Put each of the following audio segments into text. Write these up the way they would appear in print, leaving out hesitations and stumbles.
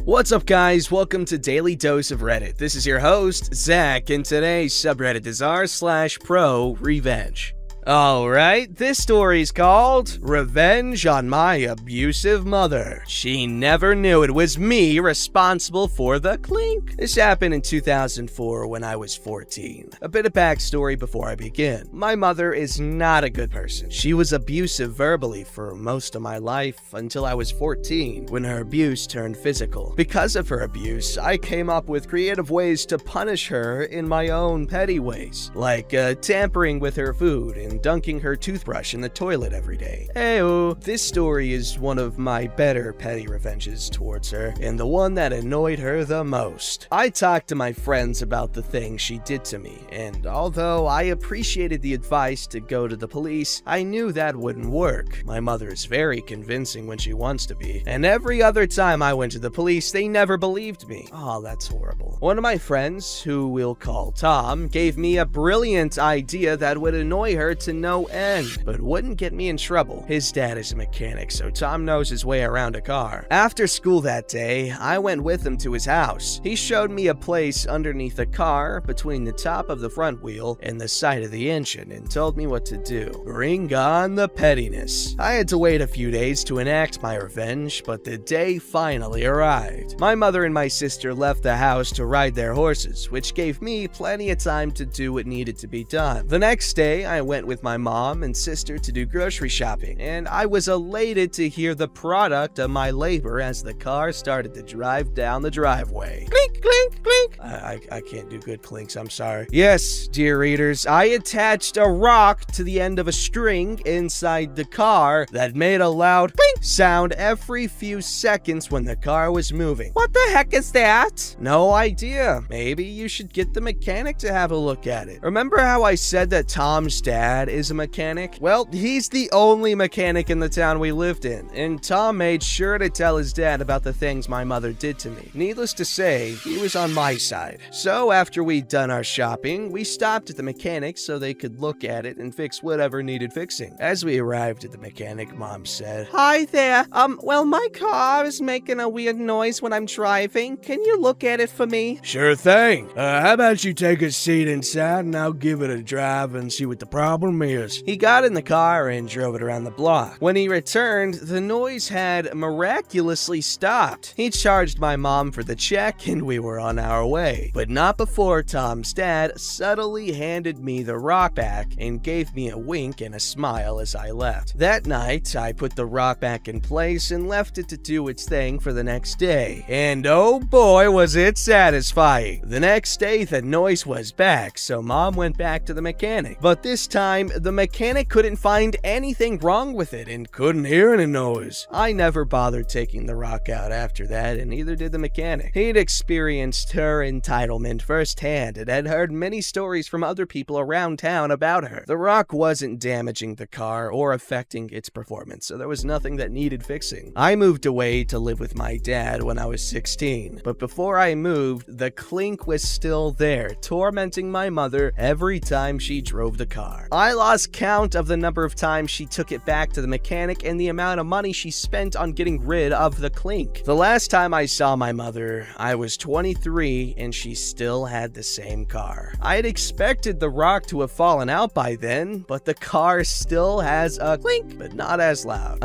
What's up, guys? Welcome to Daily Dose of Reddit. This is your host, Zach, and today's subreddit is r/ProRevenge. Alright, this story is called Revenge on My Abusive Mother. She never knew it was me responsible for the clink. This happened in 2004 when I was 14. A bit of backstory before I begin. My mother is not a good person. She was abusive verbally for most of my life until I was 14, when her abuse turned physical. Because of her abuse, I came up with creative ways to punish her in my own petty ways, like tampering with her food and dunking her toothbrush in the toilet every day. Heyo, this story is one of my better petty revenges towards her, and the one that annoyed her the most. I talked to my friends about the things she did to me, and although I appreciated the advice to go to the police, I knew that wouldn't work. My mother is very convincing when she wants to be, and every other time I went to the police, they never believed me. Oh, that's horrible. One of my friends, who we'll call Tom, gave me a brilliant idea that would annoy her to no end, but wouldn't get me in trouble. His dad is a mechanic, so Tom knows his way around a car. After school that day, I went with him to his house. He showed me a place underneath the car, between the top of the front wheel and the side of the engine, and told me what to do. Bring on the pettiness. I had to wait a few days to enact my revenge, but the day finally arrived. My mother and my sister left the house to ride their horses, which gave me plenty of time to do what needed to be done. The next day, I went with my mom and sister to do grocery shopping, and I was elated to hear the product of my labor as the car started to drive down the driveway. Clink, clink, clink. I can't do good clinks, I'm sorry. Yes, dear readers, I attached a rock to the end of a string inside the car that made a loud clink sound every few seconds when the car was moving. What the heck is that? No idea. Maybe you should get the mechanic to have a look at it. Remember how I said that Tom's dad is a mechanic? Well, he's the only mechanic in the town we lived in, and Tom made sure to tell his dad about the things my mother did to me. Needless to say, he was on my side. So after we'd done our shopping, we stopped at the mechanic so they could look at it and fix whatever needed fixing. As we arrived at the mechanic, Mom said, "Hi there. Well, my car is making a weird noise when I'm driving. Can you look at it for me?" "Sure thing. How about you take a seat inside and I'll give it a drive and see what the problem is." He got in the car and drove it around the block. When he returned, the noise had miraculously stopped. He charged my mom for the check and we were on our way. But not before Tom's dad subtly handed me the rock back and gave me a wink and a smile as I left. That night, I put the rock back in place and left it to do its thing for the next day. And oh boy, was it satisfying. The next day, the noise was back, so Mom went back to the mechanic. But this time, the mechanic couldn't find anything wrong with it and couldn't hear any noise. I never bothered taking the rock out after that, and neither did the mechanic. He'd experienced her entitlement firsthand and had heard many stories from other people around town about her. The rock wasn't damaging the car or affecting its performance, so there was nothing that needed fixing. I moved away to live with my dad when I was 16, but before I moved, the clink was still there, tormenting my mother every time she drove the car. I lost count of the number of times she took it back to the mechanic and the amount of money she spent on getting rid of the clink. The last time I saw my mother, I was 23 and she still had the same car. I had expected the rock to have fallen out by then, but the car still has a clink, but not as loud.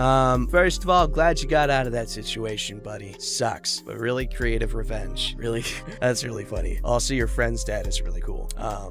First of all, glad you got out of that situation, buddy. Sucks, but really creative revenge. Really, that's really funny. Also, your friend's dad is really cool. Yeah,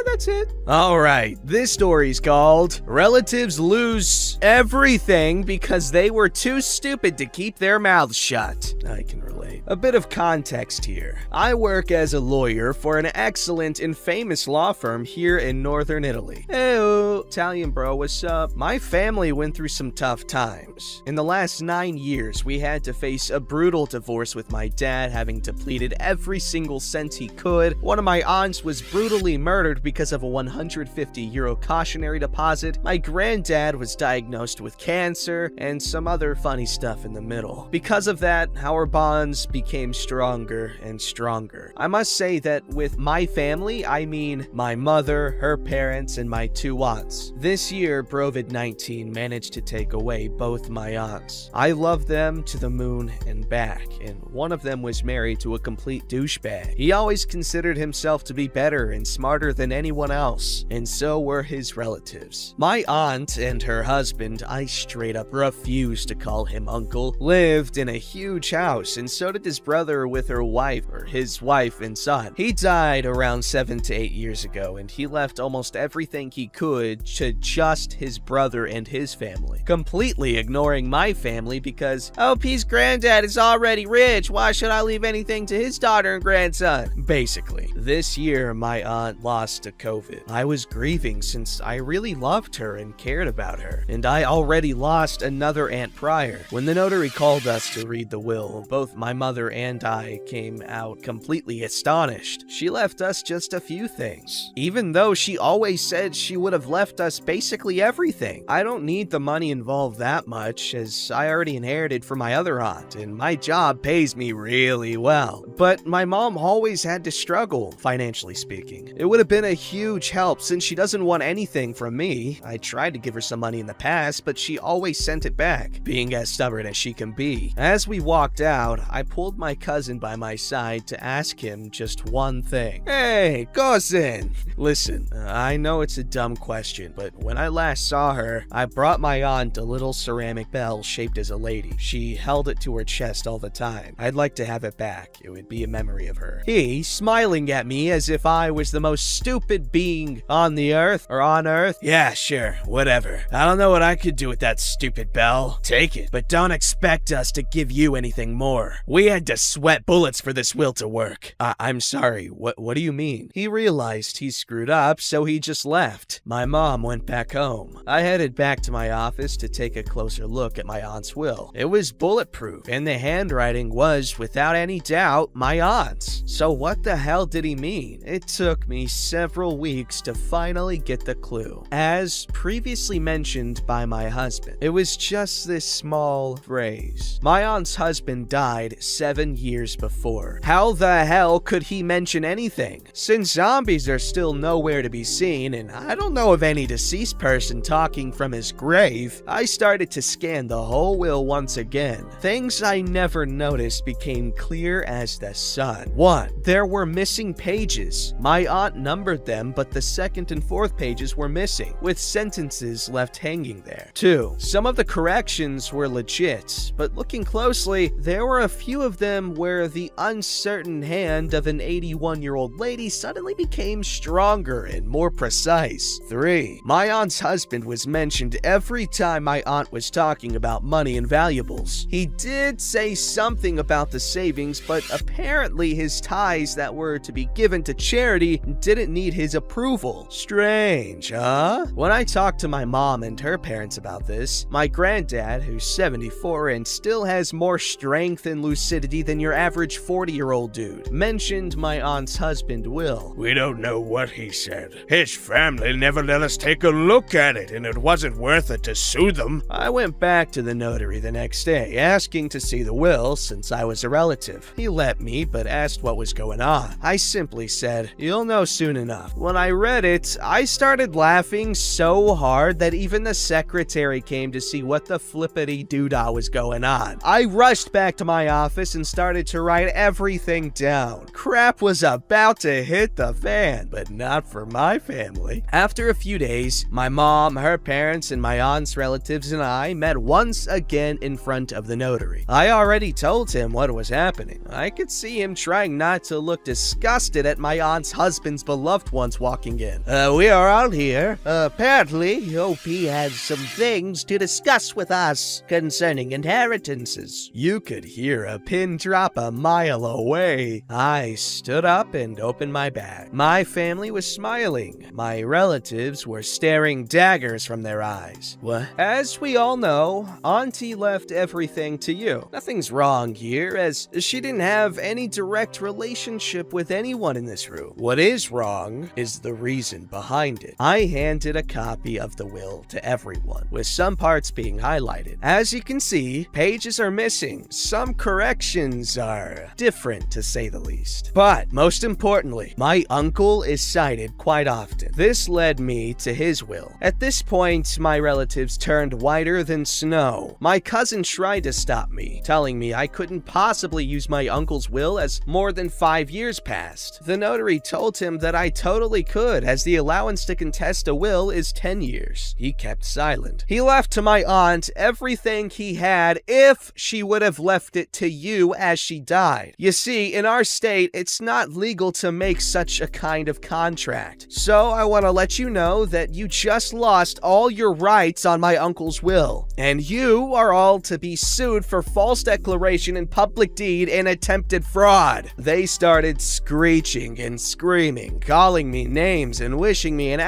that's it. Alright, this story's called Relatives Lose Everything Because They Were Too Stupid to Keep Their Mouths Shut. I can relate. A bit of context here. I work as a lawyer for an excellent and famous law firm here in northern Italy. Heyo, Italian bro, what's up? My family went through some tough times. In the last 9 years, we had to face a brutal divorce with my dad having depleted every single cent he could. One of my aunts was brutally murdered because of a €150 cautionary deposit, my granddad was diagnosed with cancer, and some other funny stuff in the middle. Because of that, our bonds became stronger and stronger. I must say that with my family, I mean my mother, her parents, and my 2 aunts. This year, COVID-19 managed to take away both my aunts. I love them to the moon and back, and one of them was married to a complete douchebag. He always considered himself to be better and smarter than anyone else, and so were his relatives. My aunt and her husband, I straight up refuse to call him uncle, lived in a huge house, and so did his brother with her wife, or his wife and son. He died around 7 to 8 years ago, and he left almost everything he could to just his brother and his family, completely ignoring my family because, oh, P's granddad is already rich, why should I leave anything to his daughter and grandson? Basically, this year my aunt lost to COVID. I was grieving since I really loved her and cared about her, and I already lost another aunt prior. When the notary called us to read the will, both my mother and I came out completely astonished. She left us just a few things, even though she always said she would have left us basically everything. I don't need the money involved that much, as I already inherited from my other aunt, and my job pays me really well. But my mom always had to struggle, financially speaking. It would have been a huge help since she doesn't want anything from me. I tried to give her some money in the past, but she always sent it back, being as stubborn as she can be. As we walked out, I pulled my cousin by my side to ask him just one thing. Hey, cousin! Listen, I know it's a dumb question, but when I last saw her, I brought my aunt a little ceramic bell shaped as a lady. She held it to her chest all the time. I'd like to have it back. It would be a memory of her. He, smiling at me as if I was the most stupid being on the earth, or on earth. Yeah, sure, whatever. I don't know what I could do with that stupid bell. Take it, but don't expect us to give you anything more. We had to sweat bullets for this will to work. I'm sorry, what do you mean? He realized he screwed up, so he just left. My mom went back home. I headed back to my office to take a closer look at my aunt's will. It was bulletproof, and the handwriting was, without any doubt, my aunt's. So what the hell did he mean? It took me several weeks to finally get the clue. As previously mentioned by my husband, it was just this small phrase. My aunt's husband died 7 years before. How the hell could he mention anything? Since zombies are still nowhere to be seen, and I don't know of any deceased person talking from his grave, I started to scan the whole will once again. Things I never noticed became clear as the sun. 1. There were missing pages. My aunt numbered them, but the 2nd and 4th pages were missing, with sentences left hanging there. 2. Some of the corrections were legit, but looking closely, there were a few of them where the uncertain hand of an 81-year-old lady suddenly became stronger and more precise. 3. My aunt's husband was mentioned every time my aunt was talking about money and valuables. He did say something about the savings, but apparently his ties that were to be given to charity didn't need his approval. Strange, huh? When I talked to my mom and her parents about this, my granddad, who's 74 and still has more strength and lucidity than your average 40-year-old dude, mentioned my aunt's husband, Will. We don't know what he said. His family never let us take a look at it, and it wasn't worth it to sue them. I went back to the notary the next day, asking to see the will since I was a relative. He let me, but asked what was going on. I simply said, "You'll know soon enough." When I read it, I started laughing so hard that even the secretary came to see what the flippity doodah was going on. I rushed back to my office and started to write everything down. Crap was about to hit the fan, but not for my family. After a few days, my mom, her parents, and my aunt's relatives and I met once again in front of the notary. I already told him what was happening. I could see him trying not to look disgusted at my aunt's husband's beloved ones walking in. We are all here. Apparently, OP has some things to discuss with us concerning inheritances. You could hear a pin drop a mile away. I stood up and opened my bag. My family was smiling. My relatives were staring daggers from their eyes. What? As we all know, Auntie left everything to you. Nothing's wrong here, as she didn't have any direct relationship with anyone in this room. What is wrong is the reason behind it. I handed a copy of the will to everyone, with some parts being highlighted. As you can see, pages are missing. Some corrections are different, to say the least. But most importantly, my uncle is cited quite often. This led me to his will. At this point, my relatives turned whiter than snow. My cousin tried to stop me, telling me I couldn't possibly use my uncle's will as more than 5 years passed. The notary told him that I totally could, as the allowance to contest a will is 10 years. He kept silent. He left to my aunt everything he had if she would have left it to you as she died. You see, in our state, it's not legal to make such a kind of contract. So I want to let you know that you just lost all your rights on my uncle's will, and you are all to be sued for false declaration and public deed and attempted fraud. They started screeching and screaming, calling me names and wishing me an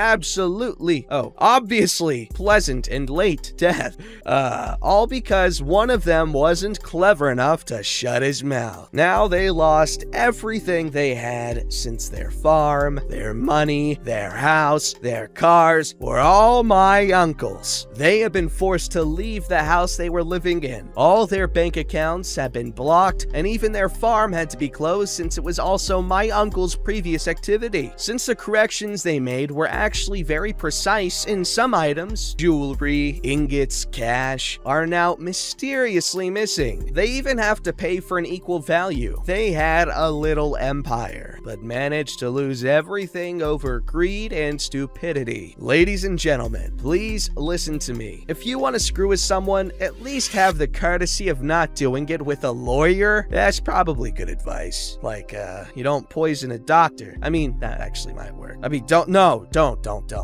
obviously pleasant and late death. All because one of them wasn't clever enough to shut his mouth. Now they lost everything they had, since their farm, their money, their house, their cars were all my uncle's. They have been forced to leave the house they were living in. All their bank accounts have been blocked, and even their farm had to be closed since it was also my uncle's previous activity. Since the corrections they made were actually very precise in some items, jewelry, ingots, cash, are now mysteriously missing. They even have to pay for an equal value. They had a little empire, but managed to lose everything over greed and stupidity. Ladies and gentlemen, please listen to me. If you want to screw with someone, at least have the courtesy of not doing it with a lawyer. That's probably good advice. Like, you don't poison a doctor. I mean, that actually might work. I mean, don't.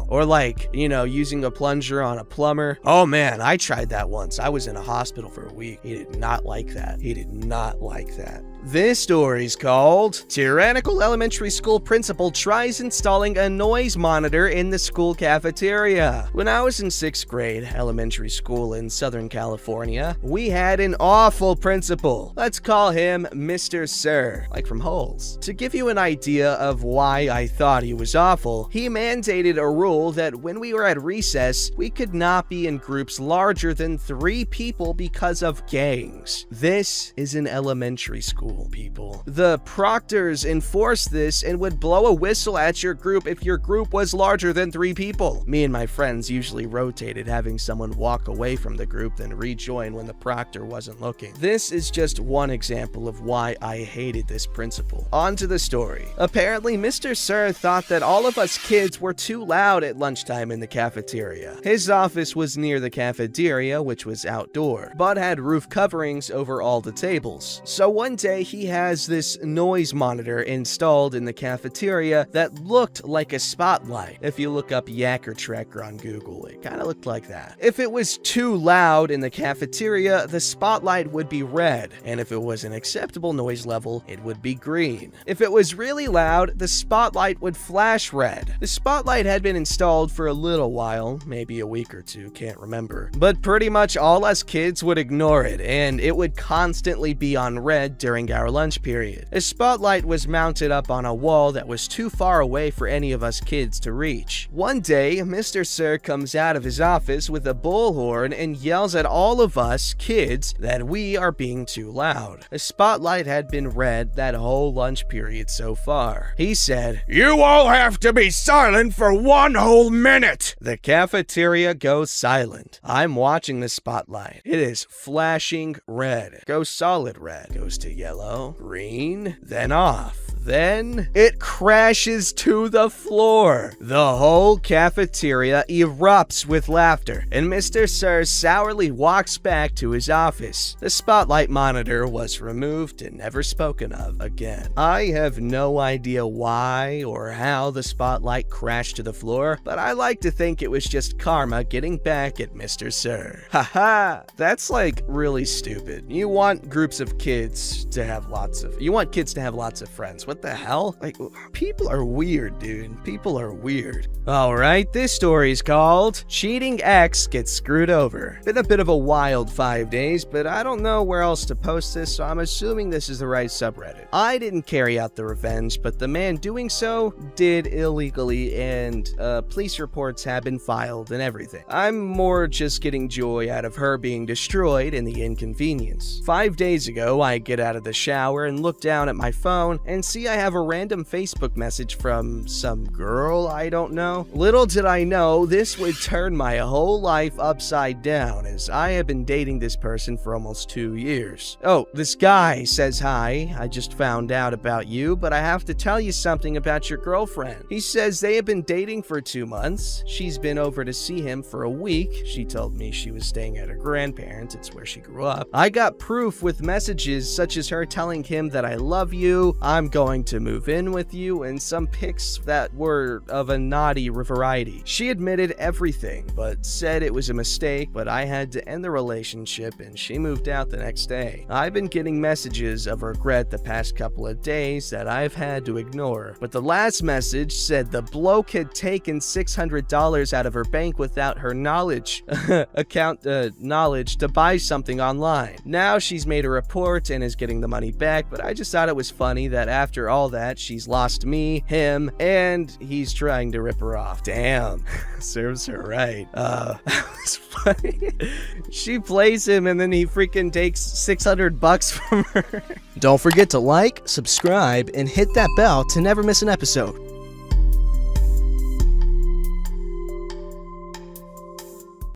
Or like, using a plunger on a plumber. Oh man, I tried that once. I was in a hospital for a week. He did not like that. This story's called Tyrannical Elementary School Principal Tries Installing a Noise Monitor in the School Cafeteria. When I was in 6th grade elementary school in Southern California, we had an awful principal. Let's call him Mr. Sir, like from Holes. To give you an idea of why I thought he was awful, he mandated a rule that when we were at recess, we could not be in groups larger than 3 people because of gangs. This is an elementary school, people. The proctors enforced this and would blow a whistle at your group if your group was larger than 3 people. Me and my friends usually rotated, having someone walk away from the group then rejoin when the proctor wasn't looking. This is just one example of why I hated this principal. On to the story. Apparently, Mr. Sir thought that all of us kids were too loud at lunchtime in the cafeteria. His office was near the cafeteria, which was outdoor, but had roof coverings over all the tables. So one day, he has this noise monitor installed in the cafeteria that looked like a spotlight. If you look up Yacker Tracker on Google, it kind of looked like that. If it was too loud in the cafeteria, the spotlight would be red, and if it was an acceptable noise level, it would be green. If it was really loud, the spotlight would flash red. The spotlight had been installed for a little while, maybe a week or two, can't remember, but pretty much all us kids would ignore it, and it would constantly be on red during our lunch period. A spotlight was mounted up on a wall that was too far away for any of us kids to reach. One day, Mr. Sir comes out of his office with a bullhorn and yells at all of us kids that we are being too loud. A spotlight had been red that whole lunch period so far. He said, "You all have to be silent for 1 whole minute." The cafeteria goes silent. I'm watching the spotlight. It is flashing red. It goes solid red. Goes to yellow, green, then off. Then it crashes to the floor. The whole cafeteria erupts with laughter, and Mr. Sir sourly walks back to his office. The spotlight monitor was removed and never spoken of again. I have no idea why or how the spotlight crashed to the floor, but I like to think it was just karma getting back at Mr. Sir. Haha, that's like really stupid. You want kids to have lots of friends. What the hell? Like, people are weird, dude. People are weird. Alright, this story is called Cheating Ex Gets Screwed Over. Been a bit of a wild 5 days, but I don't know where else to post this, so I'm assuming this is the right subreddit. I didn't carry out the revenge, but the man doing so did illegally, and police reports have been filed and everything. I'm more just getting joy out of her being destroyed and the inconvenience. 5 days ago, I get out of the shower and look down at my phone and see I have a random Facebook message from some girl I don't know. Little did I know this would turn my whole life upside down, as I have been dating this person for almost 2 years. Oh, this guy says hi. I just found out about you, but I have to tell you something about your girlfriend. He says they have been dating for 2 months. She's been over to see him for a week. She told me she was staying at her grandparents'. It's where she grew up. I got proof with messages such as her telling him that I love you, I'm going to move in with you, and some pics that were of a naughty variety. She admitted everything, but said it was a mistake, but I had to end the relationship and she moved out the next day. I've been getting messages of regret the past couple of days that I've had to ignore, but the last message said the bloke had taken $600 out of her bank without her knowledge to buy something online. Now she's made a report and is getting the money back, but I just thought it was funny that after all that, she's lost me, him, and he's trying to rip her off. Damn, serves her right. That was funny. She plays him and then he freaking takes $600 from her. Don't forget to like, subscribe, and hit that bell to never miss an episode.